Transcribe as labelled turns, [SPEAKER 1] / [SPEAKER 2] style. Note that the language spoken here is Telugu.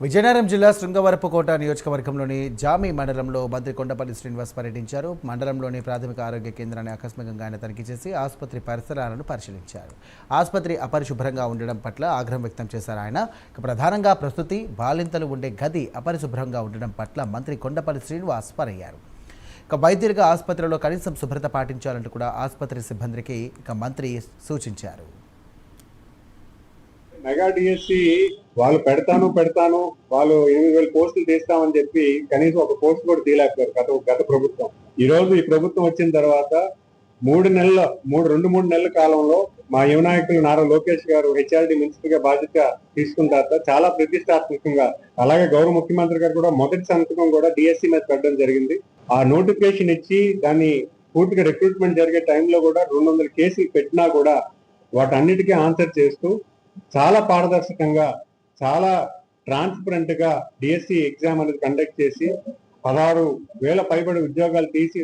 [SPEAKER 1] విజయనగరం జిల్లా శృంగవరపుకోట నియోజకవర్గంలోని జామి మండలంలో మంత్రి కొండపల్లి శ్రీనివాస్ పర్యటించారు. మండలంలోని ప్రాథమిక ఆరోగ్య కేంద్రాన్ని ఆకస్మికంగా ఆయన తనిఖీ చేసి ఆసుపత్రి పరిసరాలను పరిశీలించారు. ఆసుపత్రి అపరిశుభ్రంగా ఉండడం పట్ల ఆగ్రహం వ్యక్తం చేశారు ఆయన. ప్రధానంగా ప్రస్తుతి బాలింతలు ఉండే గది అపరిశుభ్రంగా ఉండడం పట్ల మంత్రి కొండపల్లి శ్రీనివాస్ పరయ్యారు. వైద్యులుగా ఆసుపత్రిలో కనీసం శుభ్రత పాటించాలంటూ కూడా ఆసుపత్రి సిబ్బందికి మంత్రి సూచించారు.
[SPEAKER 2] మెగా డిఎస్సి వాళ్ళు పెడతాను వాళ్ళు 8,000 పోస్టులు తీస్తామని చెప్పి కనీసం ఒక పోస్ట్ కూడా తీయలేకపోయారు గత ప్రభుత్వం. ఈ రోజు ఈ ప్రభుత్వం వచ్చిన తర్వాత 3 నెలల కాలంలో మా యువ నాయకులు నారా లోకేష్ గారు హెచ్ఆర్డి మినిస్టర్ గా బాధ్యత తీసుకున్న తర్వాత చాలా ప్రతిష్టాత్మకంగా, అలాగే గౌరవ ముఖ్యమంత్రి గారు కూడా మొదటి సంతకం కూడా డిఎస్సి మీద పెట్టడం జరిగింది. ఆ నోటిఫికేషన్ ఇచ్చి దాన్ని పూర్తిగా రిక్రూట్మెంట్ జరిగే టైంలో కూడా 200 కేసులు పెట్టినా కూడా వాటన్నిటికీ ఆన్సర్ చేస్తూ చాలా పారదర్శకంగా, చాలా ట్రాన్స్పరెంట్ గా డిఎస్సి ఎగ్జామ్ అనేది కండక్ట్ చేసి 16,000 పైబడి ఉద్యోగాలు తీసి